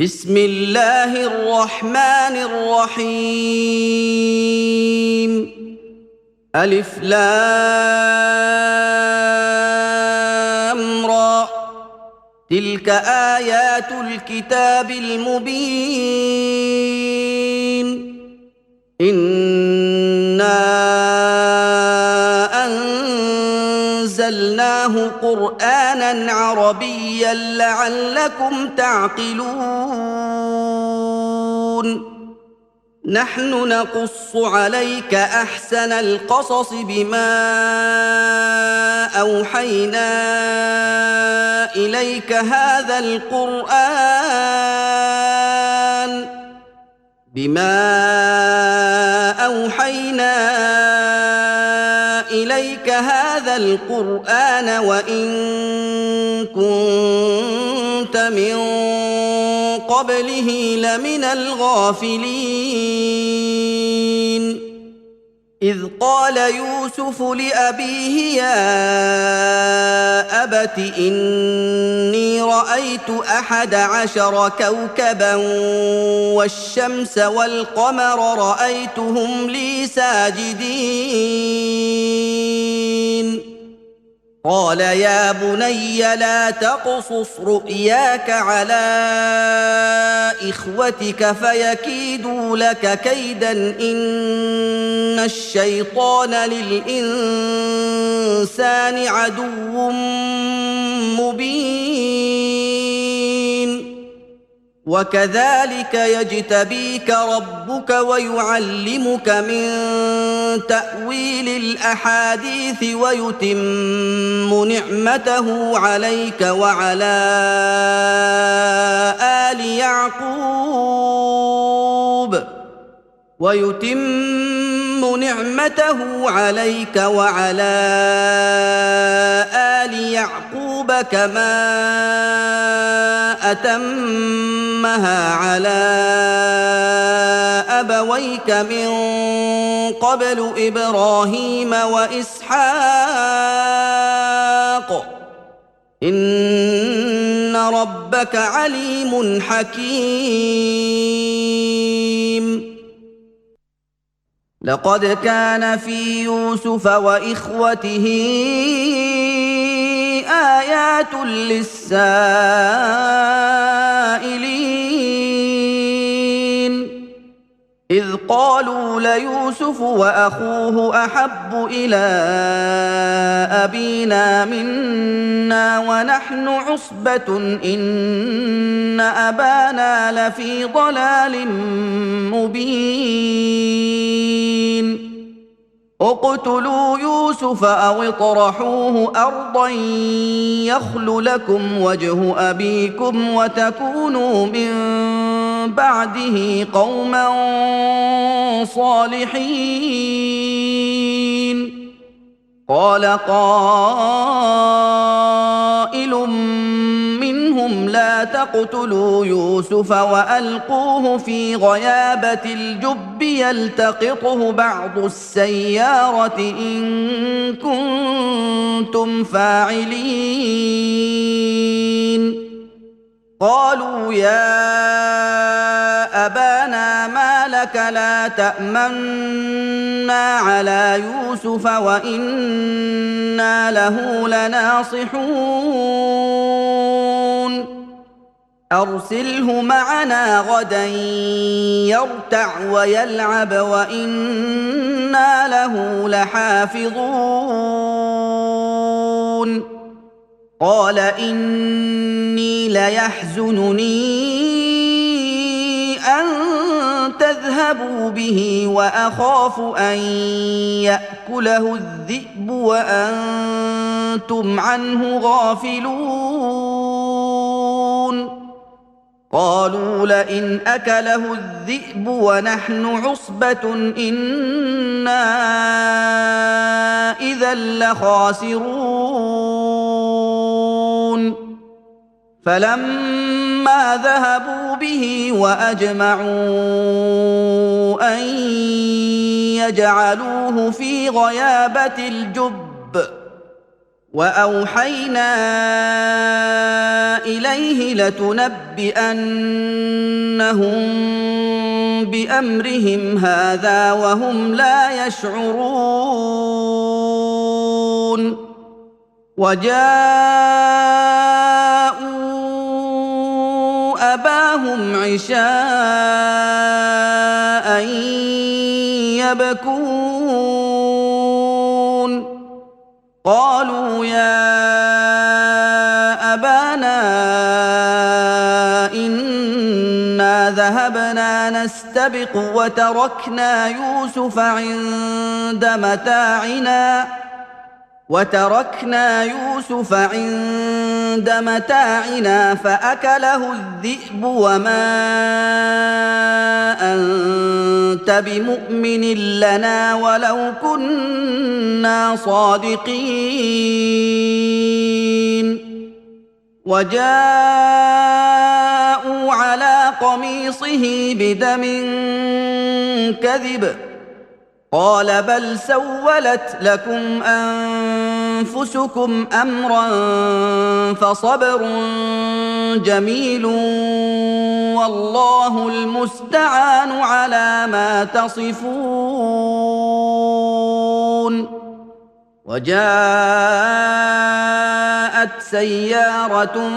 بسم الله الرحمن الرحيم. ألف لام را. تلك آيات الكتاب المبين. إنا أنزلناه قرآنا عربيا لعلكم تعقلون. نحن نقص عليك أحسن القصص بما أوحينا إليك هذا القرآن وإن كنت من قبله لمن الغافلين. إذ قال يوسف لأبيه يا أبت إني رأيت 11 كوكبا والشمس والقمر رأيتهم لي ساجدين. قال يا بني لا تقصص رؤياك على إخوتك فيكيدوا لك كيدا إن الشيطان للإنسان عدو مبين. وكذلك يجتبيك ربك ويعلمك من تأويل الأحاديث ويتم نعمته عليك وعلى آل يعقوب كما أتمها على أبويك من قبل إبراهيم وإسحاق إن ربك عليم حكيم. لقد كان في يوسف وإخوته آيات للسائلين إذ قالوا ليوسف وأخوه أحب إلى أبينا منا ونحن عصبة إن أبانا لفي ضلال مبين. اقتلوا يوسف أو اطرحوه أرضا يخل لكم وجه أبيكم وتكونوا من بعده قوما صالحين. قال قائل منهم لا تقتلوا يوسف وألقوه في غيابة الجب يلتقطه بعض السيارة إن كنتم فاعلين. قالوا يا أبانا ما لك لا تأمنا على يوسف وإنا له لناصحون. أرسله معنا غدا يرتع ويلعب وإنا له لحافظون. قال إني ليحزنني أن تذهبوا به وأخاف أن يأكله الذئب وأنتم عنه غافلون. قالوا لئن أكله الذئب ونحن عصبة إنا إذا لخاسرون. فلما ذهبوا به وأجمعوا أن يجعلوه في غيابة الجب واوحينا اليه لتنبئنهم بامرهم هذا وهم لا يشعرون وجاءوا اباهم عشاء يبكون قالوا يا أبانا إنا ذهبنا نستبق وتركنا يوسف عند متاعنا فأكله الذئب وما أنت بمؤمن لنا ولو كنا صادقين وجاءوا على قميصه بدم كذب قال بل سولت لكم أنفسكم أمرا فصبر جميل والله المستعان على ما تصفون وجاءت سيارة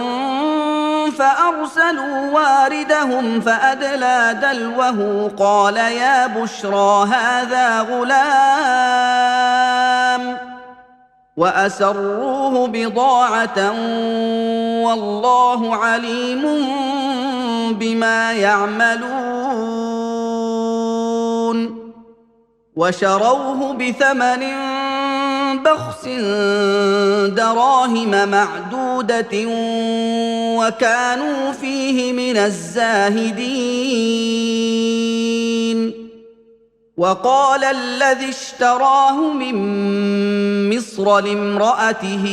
فأرسلوا واردهم فأدلى دلوه قال يا بشرى هذا غلام وأسروه بضاعة والله عليم بما يعملون وشروه بثمن بخس دراهم معدودة وكانوا فيه من الزاهدين وقال الذي اشتراه من مصر لامرأته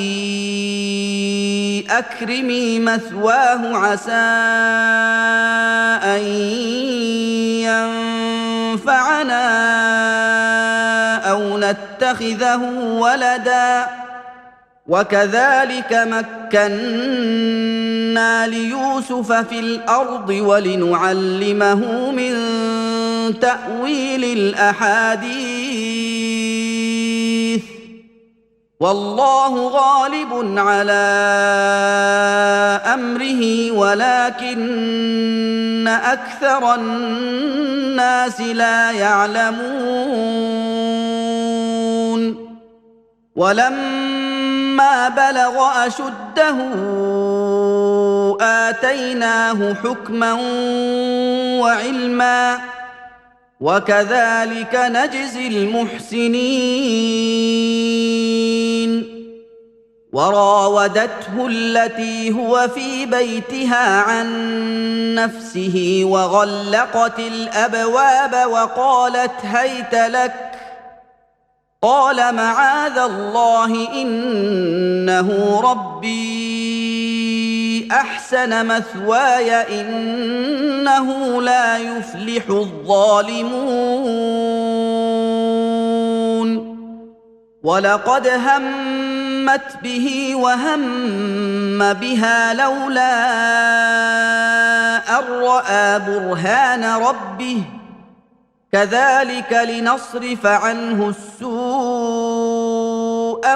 أكرمي مثواه عسى أن ينفعنا أو نتخذه ولدا وكذلك مكنا ليوسف في الأرض ولنعلمه من تأويل الأحاديث والله غالب على أمره ولكن أكثر الناس لا يعلمون ولما بلغ أشده آتيناه حكما وعلما وكذلك نجزي المحسنين وراودته التي هو في بيتها عن نفسه وغلقت الأبواب وقالت هيت لك قال معاذ الله إنه ربي أحسن مثواي إنه لا يفلح الظالمون ولقد همت به وهم بها لولا أن رأى برهان ربه كذلك لنصرف عنه السوء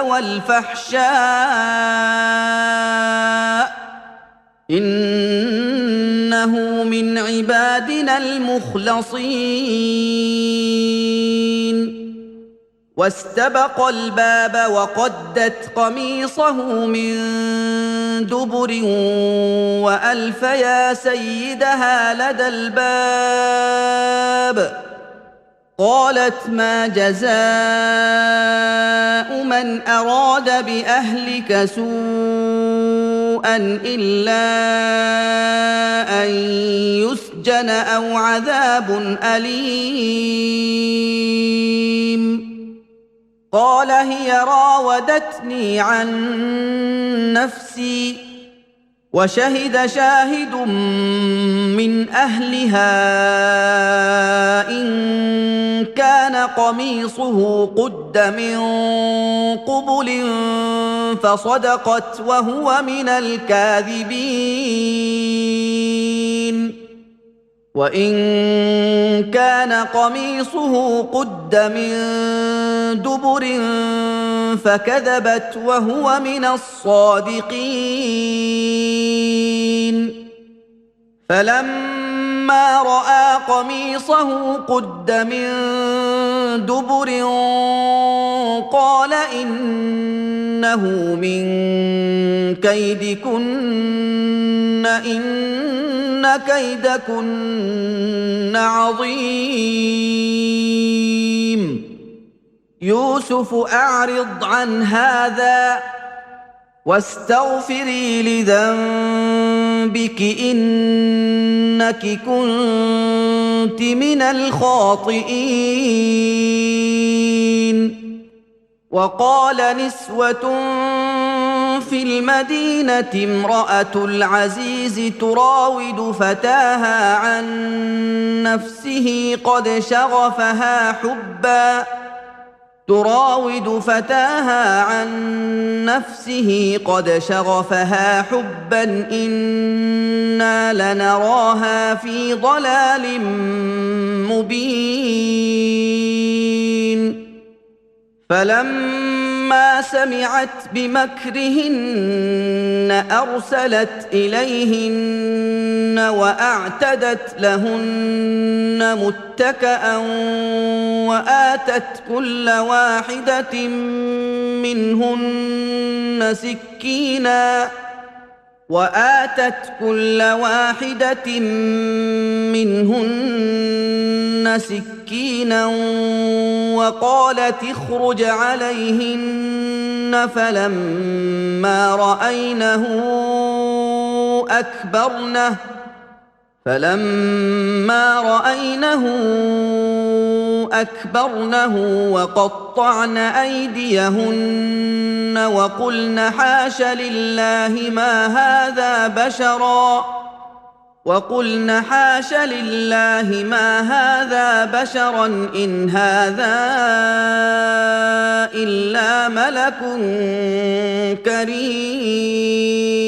والفحشاء إنه من عبادنا المخلصين واستبق الباب وقدت قميصه من دبر وألف يا سيدها لدى الباب قالت ما جزاء من أراد بأهلك سوءا إلا أن يسجن أو عذاب أليم قال هي راودتني عن نفسي وشهد شاهد من أهلها إن كان قميصه قد من قبل فصدقت وهو من الكاذبين وإن كان قميصه قد من دبر فكذبت وهو من الصادقين فلما رأى قميصه قد من دبر قال إنه من كيدكن إن كيدكن عظيم يوسف أعرض عن هذا واستغفري لذنبك إنك كنت من الخاطئين وقال نسوة في المدينة امرأة العزيز تراود فتاها عن نفسه قد شغفها حبا إنا لنراها في ضلال مبين فلما سمعت بمكرهن أرسلت إليهن وأعتدت لهن متكأ وآتت كل واحدة منهن سكينا وقالت اخرج عليهن فلما رأينه أكبرنه وقطعن أيديهن وقلن حاش لله ما هذا بشرا إن هذا إلا ملك كريم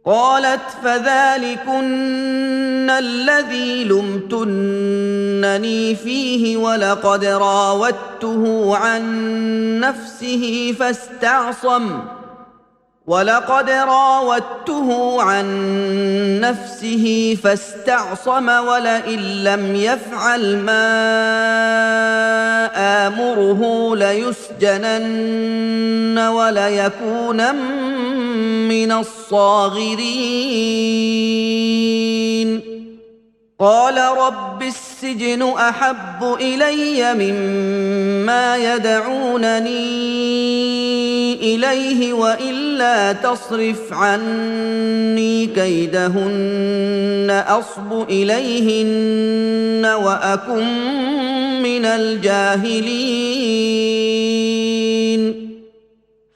قالت فذلكن الذي لمتنني فيه ولقد راودته عن نفسه فاستعصم ولئن لم يفعل ما آمره ليسجنن وليكونن من الصاغرين قال رب السجن أحب إلي مما يدعونني إليه وإلا تصرف عني كيدهن أصب إليهن وأكن من الجاهلين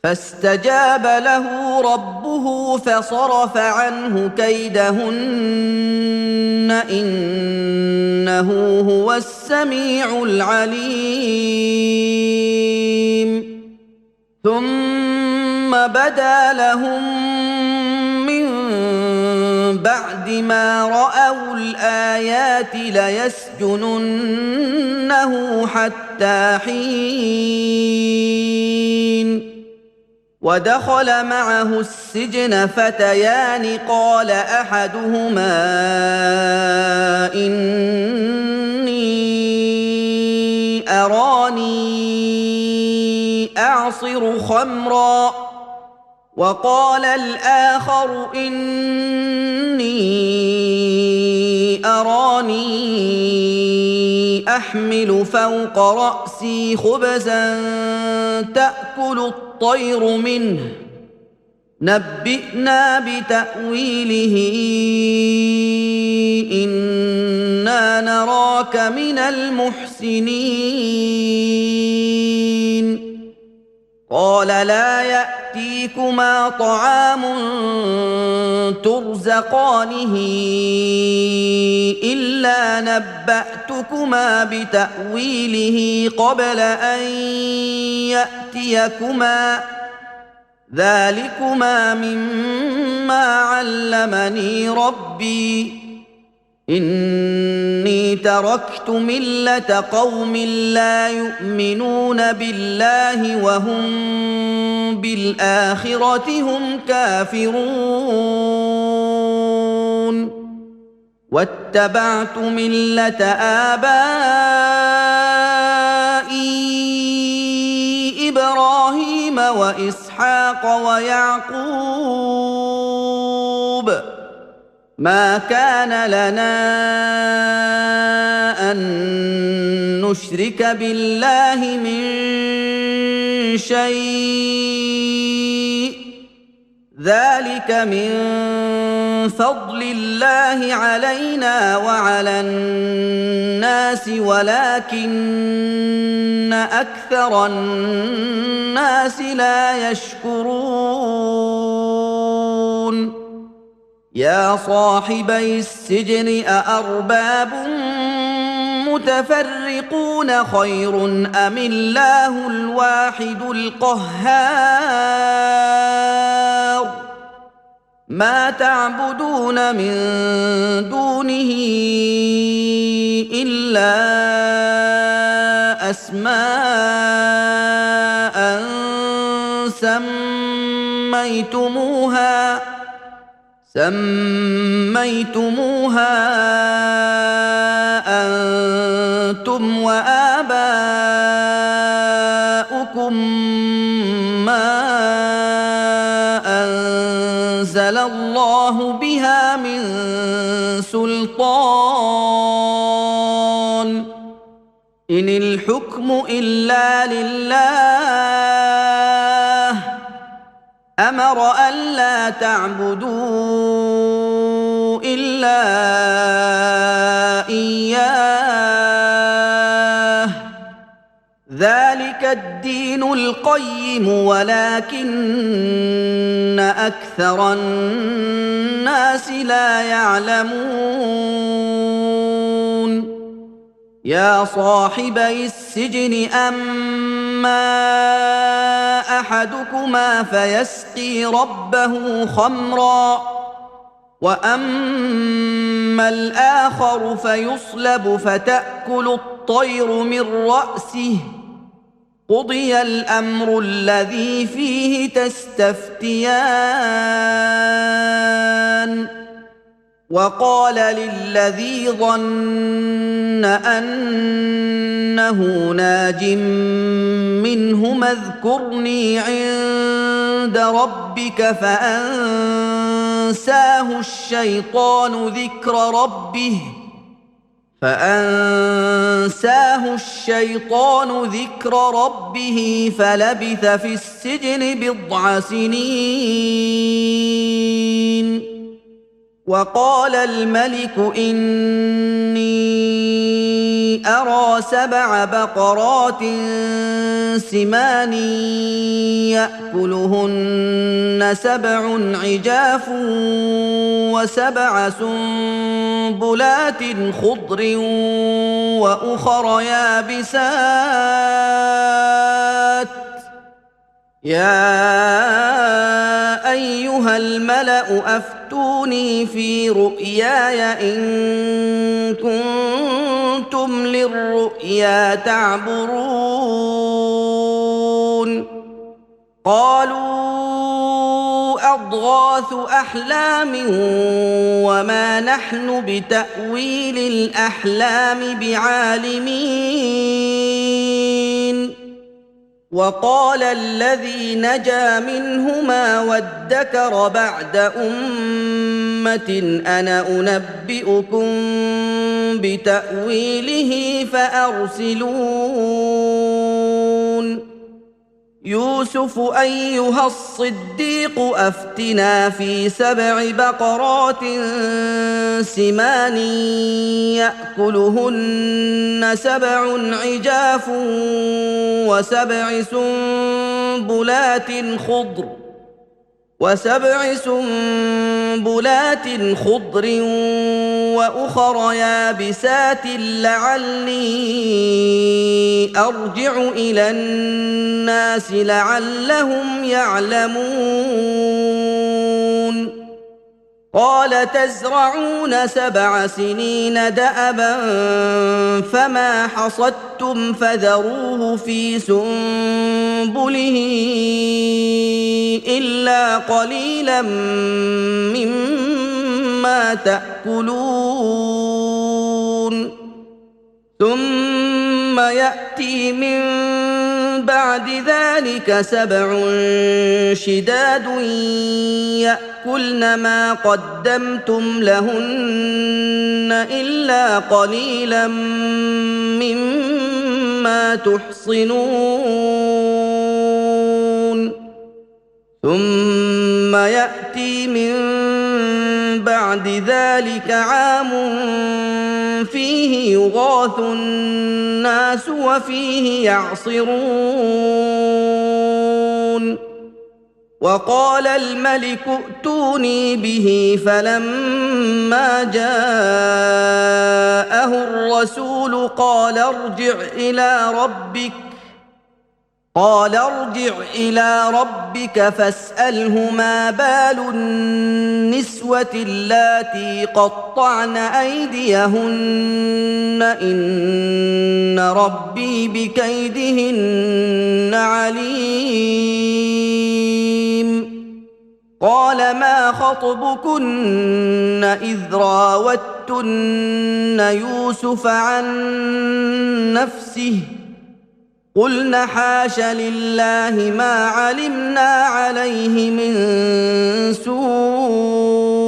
فاستجاب له ربه فصرف عنه كيدهن إنه هو السميع العليم ثم بدا لهم من بعد ما رأوا الآيات ليسجننه حتى حين ودخل معه السجن فتيان قال أحدهما إني أراني أعصر خمرا وقال الآخر إني أراني أحمل فوق رأسي خبزا تأكل الطير منه نبئنا بتأويله إنا نراك من المحسنين قال لا يأتيكم يأتيكما طعام ترزقانه إلا نبأتكما بتأويله قبل أن يأتيكما ذلكما مما علمني ربي إني تركت ملة قوم لا يؤمنون بالله وهم بالآخرة هم كافرون واتبعت ملة آبائي إبراهيم وإسحاق ويعقوب ما كان لنا أن نشرك بالله من شيء ذلك من فضل الله علينا وعلى الناس ولكن أكثر الناس لا يشكرون يا صاحبي السجن أأرباب متفرقون خير أم الله الواحد القهار ما تعبدون من دونه إلا أسماء سميتموها أنتم وآباؤكم ما أنزل الله بها من سلطان إن الحكم إلا لله أمر ألا تعبدوا إلا إياه ذلك الدين القيم ولكن أكثر الناس لا يعلمون يا صاحبي السجن أما أحدكما فيسقي ربه خمرا وأما الآخر فيصلب فتأكل الطير من رأسه قضي الأمر الذي فيه تستفتيان وقال للذي ظن أنه ناج منهما اذكرني عند ربك فأنساه الشيطان ذكر ربه فلبث في السجن بضع سنين وقال الملك إني أرى 7 بقرات سمان يأكلهن 7 عجاف و7 سنبلات خضر وأخر يابسات يا أيها الملأ أفتوني في رؤياي إن كنتم للرؤيا تعبرون قالوا أضغاث أحلام وما نحن بتأويل الأحلام بعالمين وقال الذي نجا منهما وادكر بعد أمة أنا أنبئكم بتأويله فأرسلون يوسف أيها الصديق أفتنا في 7 بقرات سمان يأكلهن 7 عجاف و7 سنبلات خضر وسبع سنبلات خضر واخر يابسات لعلي ارجع الى الناس لعلهم يعلمون قال تزرعون 7 سنين دأبا فما حصدتم فذروه في سنبله إلا قليلا مما تأكلون ثم يأتي من بعد ذلك 7 شداد يأكلن ما قدمتم لهن إلا قليلا مما تحصنون ثم يأتي من بعد ذلك عام فيه يغاث الناس وفيه يعصرون وقال الملك ائتوني به فلما جاءه الرسول قال ارجع إلى ربك فاسأله ما بال النسوة اللاتي قطعن أيديهن إن ربي بكيدهن عليم قال ما خطبكن إذ راوتن يوسف عن نفسه قلنا حاش لله ما علمنا عليه من سوء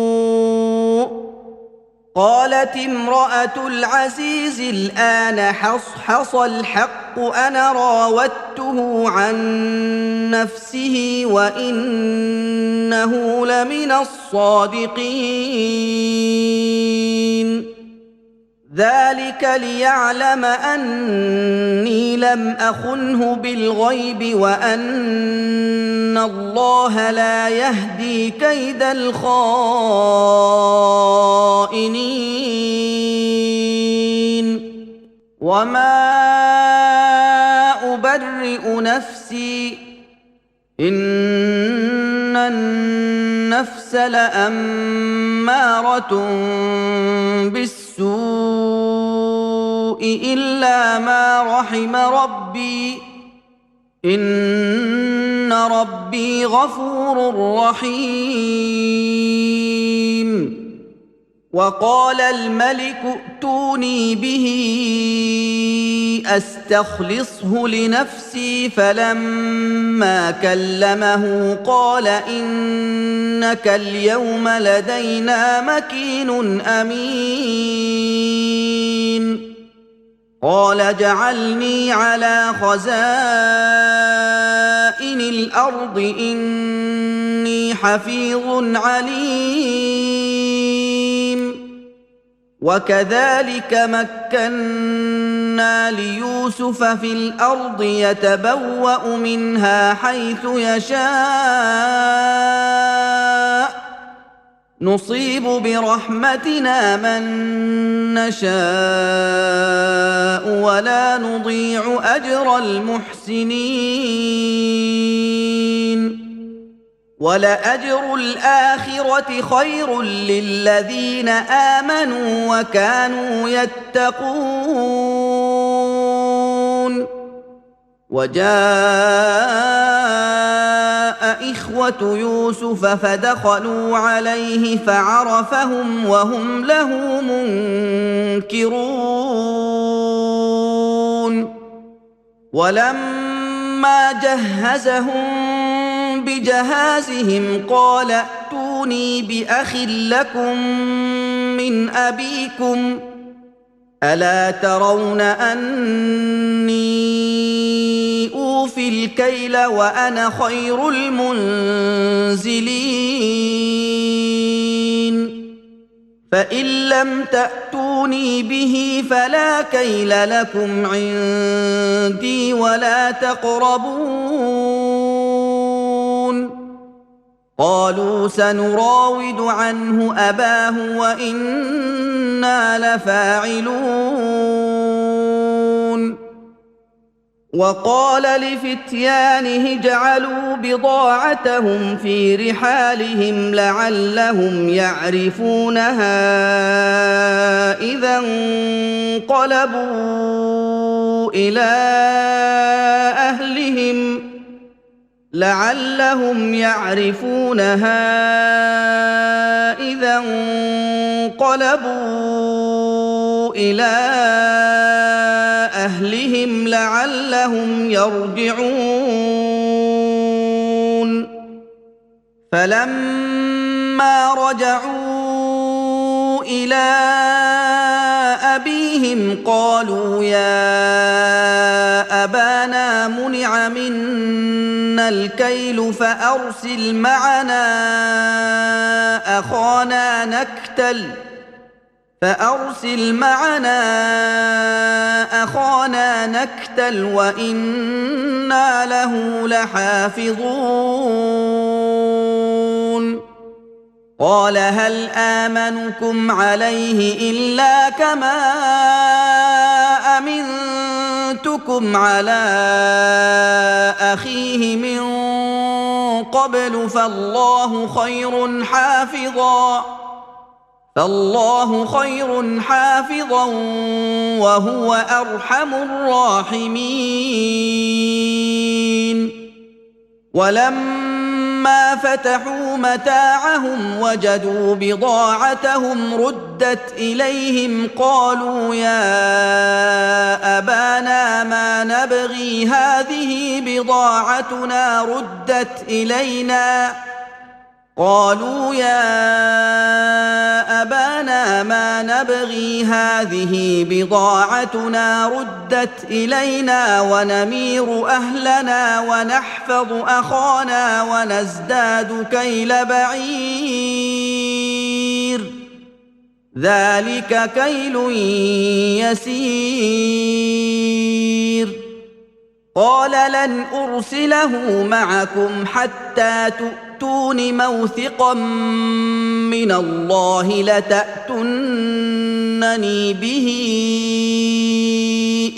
قالت امرأة العزيز الآن حصحص الحق أنا راودته عن نفسه وإنه لمن الصادقين ذلك ليعلم أني لم أخنه بالغيب وأن الله لا يهدي كيد الخائنين وما أبرئ نفسي إن النفس لأمارة بالسوء إلا ما رحم ربي إن ربي غفور رحيم وقال الملك ائتوني به أستخلصه لنفسي فلما كلمه قال إنك اليوم لدينا مكين أمين قال اجعلني على خزائن الأرض إني حفيظ عليم وكذلك مكنا ليوسف في الأرض يتبوأ منها حيث يشاء نصيب برحمتنا من نشاء ولا نضيع أجر المحسنين ولأجر الآخرة خير للذين آمنوا وكانوا يتقون وجاء إخوة يوسف فدخلوا عليه فعرفهم وهم له منكرون ولما جهزهم بجهازهم قال ائتوني بأخ لكم من أبيكم ألا ترون أني أوفي الكيل وأنا خير المنزلين فإن لم تأتوني به فلا كيل لكم عندي ولا تقربون قالوا سنراود عنه أباه وإنا لفاعلون وقال لفتيانه اجعلوا بضاعتهم في رحالهم لعلهم يعرفونها إذا انقلبوا إلى أهلهم لعلهم يرجعون فلما رجعوا إلى أبيهم قالوا يا أبانا منع منا الكيل فأرسل معنا أخانا نكتل وإنا له لحافظون قال هل آمنكم عليه إلا كما أمنتكم على أخيه من قبل فالله خير حافظا وهو أرحم الراحمين ولما فتحوا متاعهم وجدوا بضاعتهم ردت إليهم قالوا يا أبانا ما نبغي هذه بضاعتنا ردت إلينا ونمير أهلنا ونحفظ أخانا ونزداد كيل بعير ذلك كيل يسير قال لن أرسله معكم حتى تؤتون موثقا من الله لتأتونني به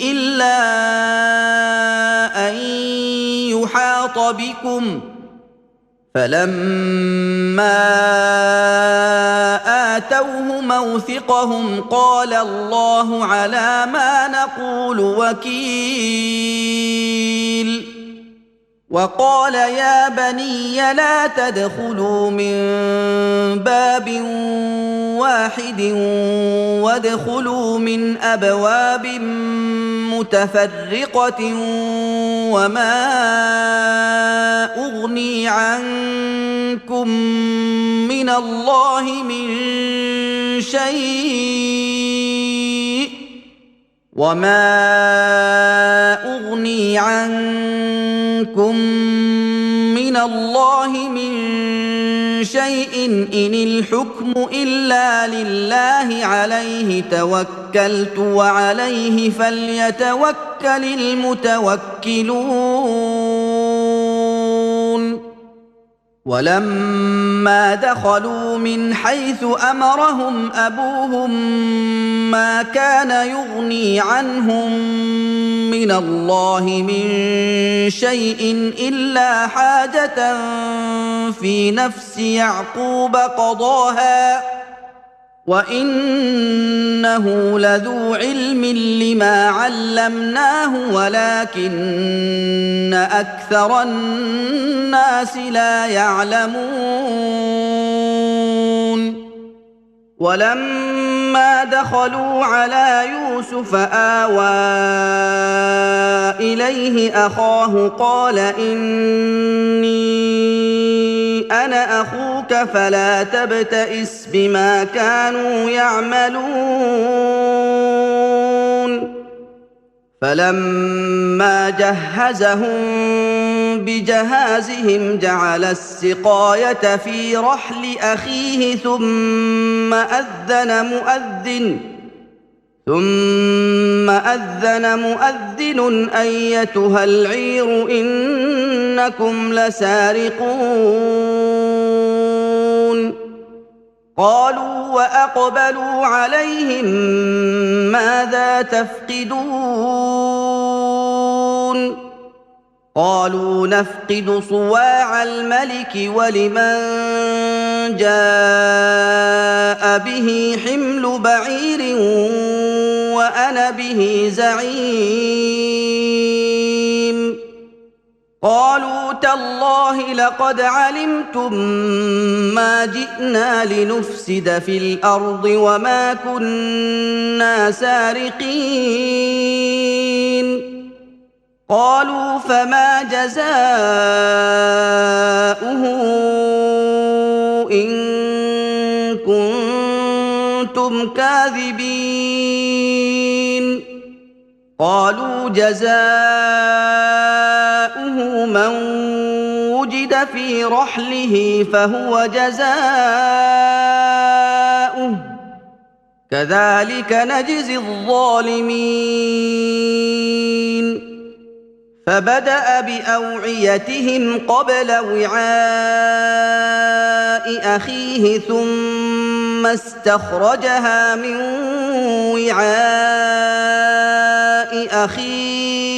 إلا أن يحاط بكم فلما آتوه موثقهم قال الله على ما نقول وكيل وقال يا بني لا تدخلوا من باب واحد وادخلوا من أبواب متفرقة وما أغني عنكم من الله من شيء إن الحكم إلا لله عليه توكلت وعليه فليتوكل المتوكلون ولما دخلوا من حيث أمرهم أبوهم ما كان يغني عنهم من الله من شيء إلا حاجة في نفس يعقوب قضاها وإنه لذو علم لما علمناه ولكن أكثر الناس لا يعلمون ولما دخلوا على يوسف آوى إليه أخاه قال إني أنا أخوك فلا تبتئس بما كانوا يعملون فلما جهزهم بجهازهم جعل السقاية في رحل أخيه ثم أذن مؤذن أيتها العير إنكم لسارقون قالوا وأقبلوا عليهم ماذا تفقدون قالوا نفقد صواع الملك ولمن جاء به حمل بعير وأنا به زعيم قالوا تالله لقد علمتم ما جئنا لنفسد في الأرض وما كنا سارقين قالوا فما جزاؤه إن كنتم كاذبين قالوا جزاؤه من وجد في رحله فهو جزاؤه كذلك نجزي الظالمين فبدأ بأوعيتهم قبل وعاء أخيه ثم استخرجها من وعاء أخيه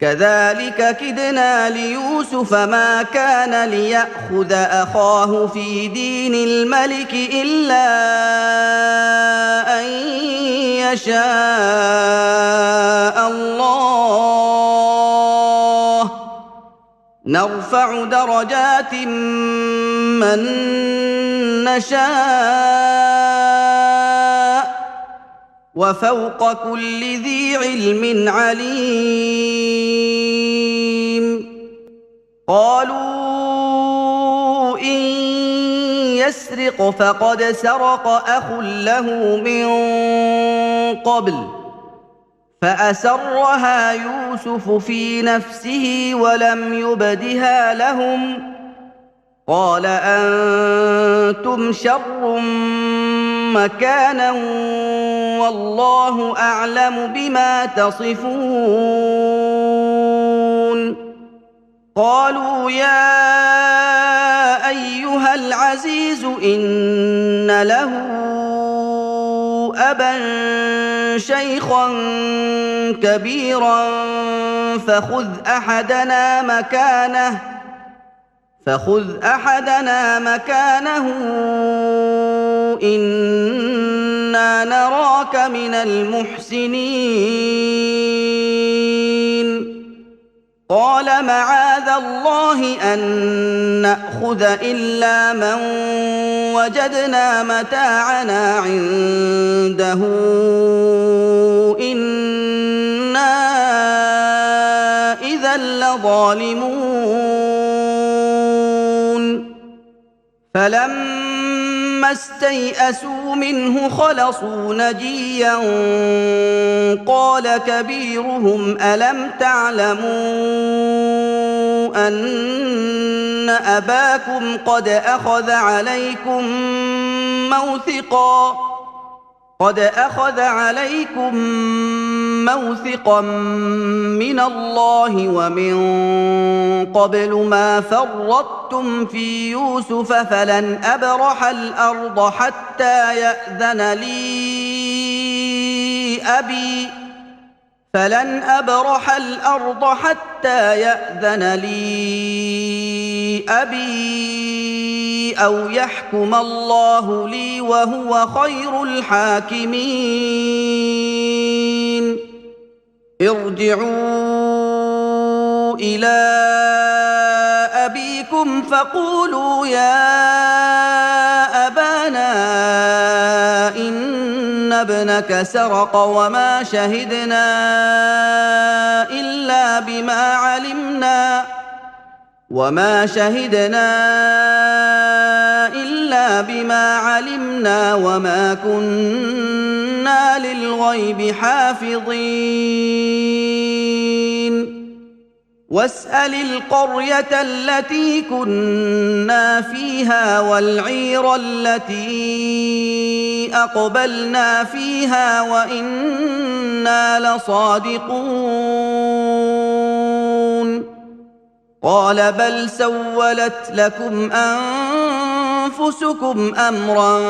كذلك كدنا ليوسف ما كان ليأخذ أخاه في دين الملك إلا أن يشاء الله نرفع درجات من نشاء وفوق كل ذي علم عليم قالوا إن يسرق فقد سرق أخ له من قبل فأسرها يوسف في نفسه ولم يبدها لهم قال أنتم شر مكانا والله أعلم بما تصفون قالوا يا أيها العزيز إن له أبا شيخا كبيرا فخذ أحدنا مكانه إنا نراك من المحسنين قال معاذ الله أن نأخذ إلا من وجدنا متاعنا عنده إنا إذا لظالمون فلما استيئسوا منه خلصوا نجيا قال كبيرهم ألم تعلموا أن أباكم قد أخذ عليكم موثقا من الله ومن قبل ما فرطتم في يوسف فلن أبرح الأرض حتى يأذن لي أبي أو يحكم الله لي وهو خير الحاكمين ارجعوا إلى أبيكم فقولوا يا أبانا إن ابنك سرق وما شهدنا إلا بما علمنا وما كنا للغيب حافظين واسأل القرية التي كنا فيها والعير التي أقبلنا فيها وإنا لصادقون قال بل سولت لكم أنفسكم أمرا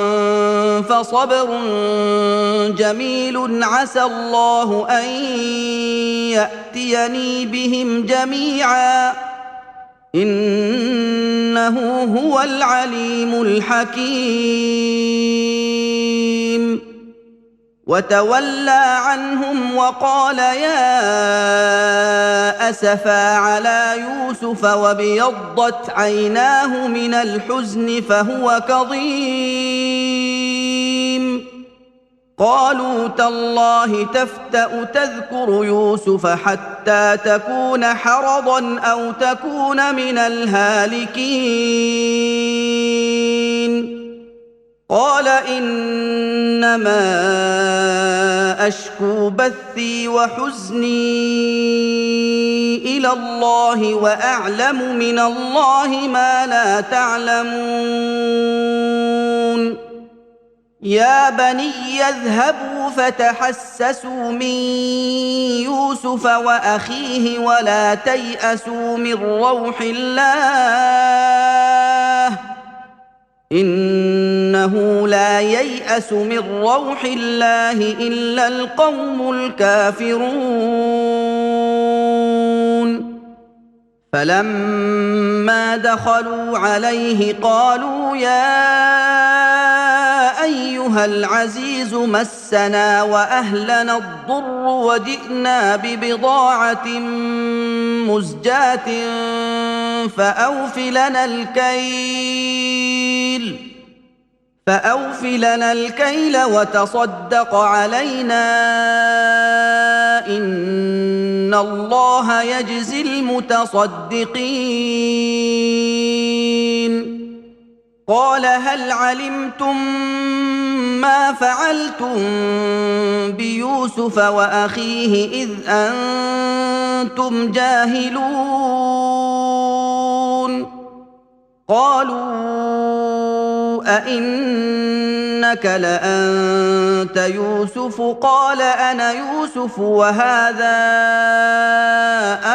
فصبر جميل عسى الله أن يأتيني بهم جميعا إنه هو العليم الحكيم وتولى عنهم وقال يا أسفا على يوسف وابيضت عيناه من الحزن فهو كظيم قالوا تالله تفتأ تذكر يوسف حتى تكون حرضا أو تكون من الهالكين قال إنما أشكو بثي وحزني إلى الله وأعلم من الله ما لا تعلمون يا بني اذهبوا فتحسسوا من يوسف وأخيه ولا تيأسوا من روح الله إنه لا ييأس من روح الله إلا القوم الكافرون فلما دخلوا عليه قالوا يا أيها العزيز مسنا وأهلنا الضر وجئنا ببضاعة مزجاة فأوف لنا الكيل وتصدق علينا إن الله يجزي المتصدقين قال هل علمتم ما فعلتم بيوسف وأخيه إذ أنتم جاهلون قالوا أئنك لأنت يوسف قال أنا يوسف وهذا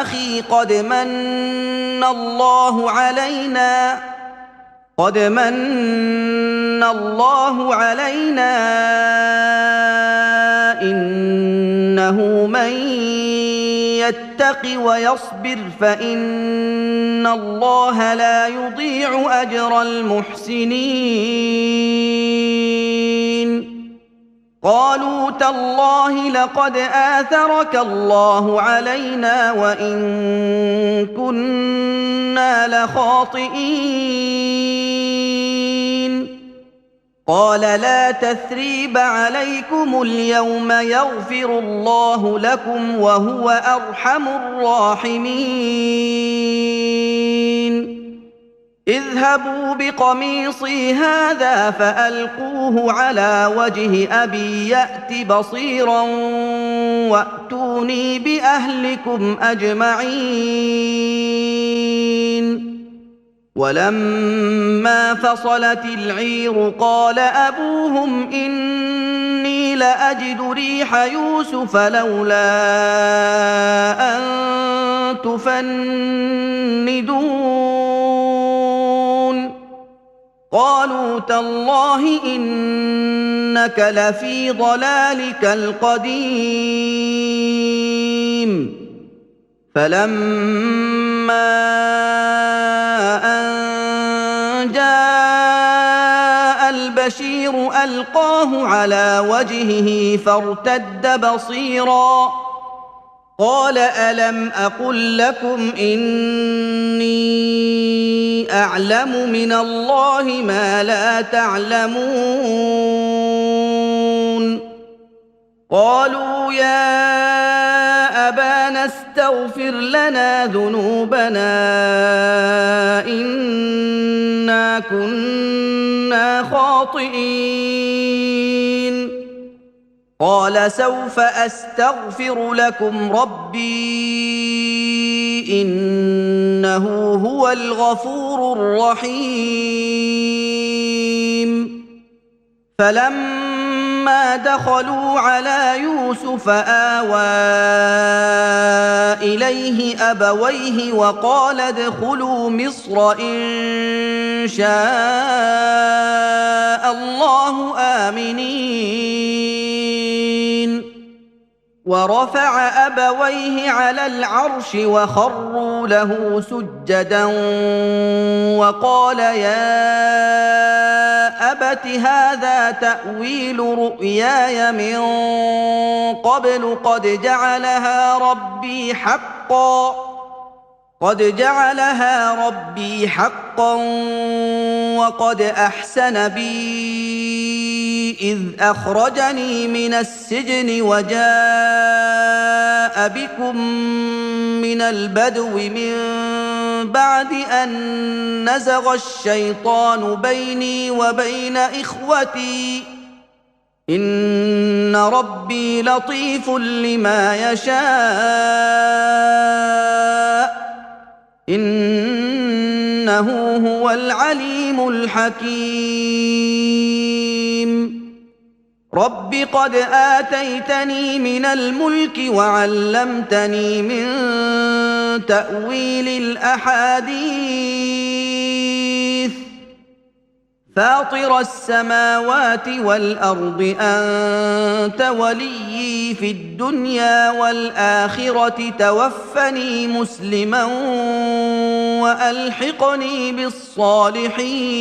أخي قد من الله علينا إنه من يتق ويصبر فإن الله لا يضيع أجر المحسنين قالوا تالله لقد آثرك الله علينا وإن كنا لخاطئين قال لا تثريب عليكم اليوم يغفر الله لكم وهو أرحم الراحمين اذهبوا بقميصي هذا فألقوه على وجه أبي يأت بصيرا وأتوني بأهلكم أجمعين ولما فصلت العير قال أبوهم إني لأجد ريح يوسف لولا أن تفندون قالوا تالله إنك لفي ضلالك القديم فلما أن جاء البشير ألقاه على وجهه فارتد بصيرا قال ألم أقل لكم إني أعلم من الله ما لا تعلمون قالوا يا أبانا استغفر لنا ذنوبنا إنا كنا خاطئين قال سوف أستغفر لكم ربي إنه هو الغفور الرحيم فلما فلما دخلوا على يوسف آوى إليه أبويه وقال ادخلوا مصر إن شاء الله آمنين ورفع أبويه على العرش وخروا له سجدا وقال يا أبت هذا تأويل رؤياي من قبل قد جعلها ربي حقا وقد أحسن بي إذ أخرجني من السجن وجاء بكم من البدو من بعد أن نزغ الشيطان بيني وبين إخوتي إن ربي لطيف لما يشاء إنه هو العليم الحكيم رب قد آتيتني من الملك وعلمتني من تأويل الأحاديث فاطر السماوات والأرض أنت وليي في الدنيا والآخرة توفني مسلما وألحقني بالصالحين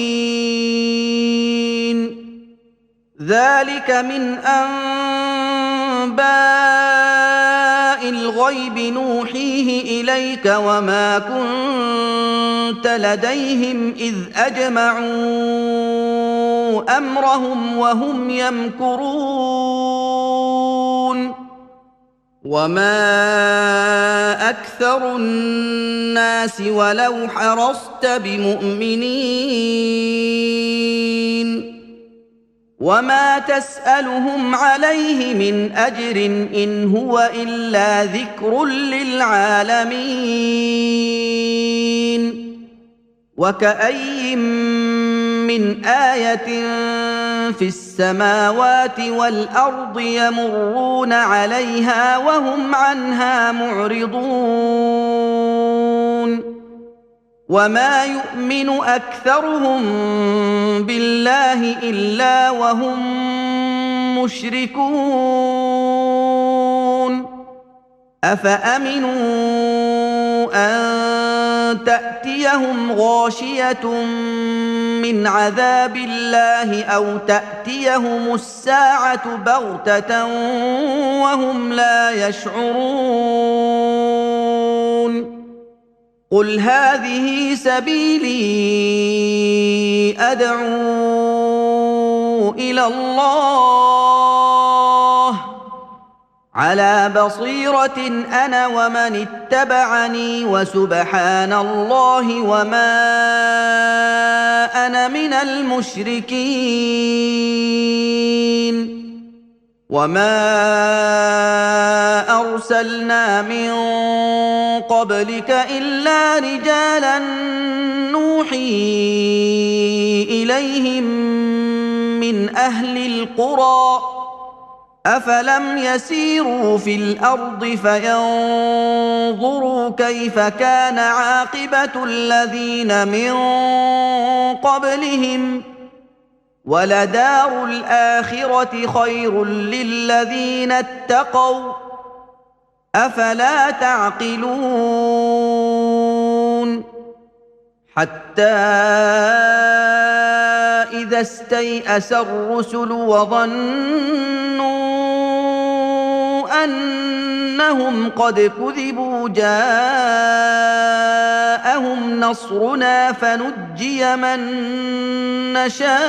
ذلك من أنباء الغيب نوحيه إليك وما كنت لديهم إذ أجمعوا أمرهم وهم يمكرون وما أكثر الناس ولو حرصت بمؤمنين وما تسألهم عليه من أجر إن هو إلا ذكر للعالمين وكأي من آية في السماوات والأرض يمرون عليها وهم عنها معرضون وما يؤمن أكثرهم بالله إلا وهم مشركون أفأمنوا أن تأتيهم غاشية من عذاب الله أو تأتيهم الساعة بغتة وهم لا يشعرون قل هذه سبيلي أدعو إلى الله على بصيرة أنا ومن اتبعني وسبحان الله وما أنا من المشركين وما أرسلنا من قبلك إلا رجالا نوحي إليهم من أهل القرى أفلم يسيروا في الأرض فينظروا كيف كان عاقبة الذين من قبلهم ولدار الآخرة خير للذين اتقوا أفلا تعقلون حتى إذا استيأس الرسل وظنوا أنهم قد كذبوا جاءهم نصرنا فنجي من نشاء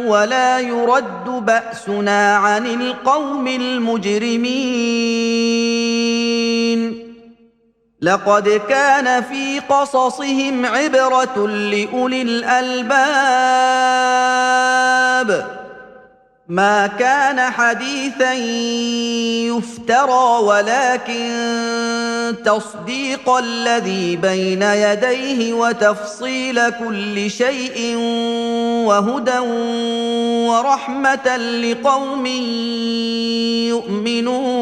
ولا يرد بأسنا عن القوم المجرمين لقد كان في قصصهم عبرة لأولي الألباب ما كان حديثا يفترى ولكن تصديق الذي بين يديه وتفصيل كل شيء وهدى ورحمة لقوم يؤمنون.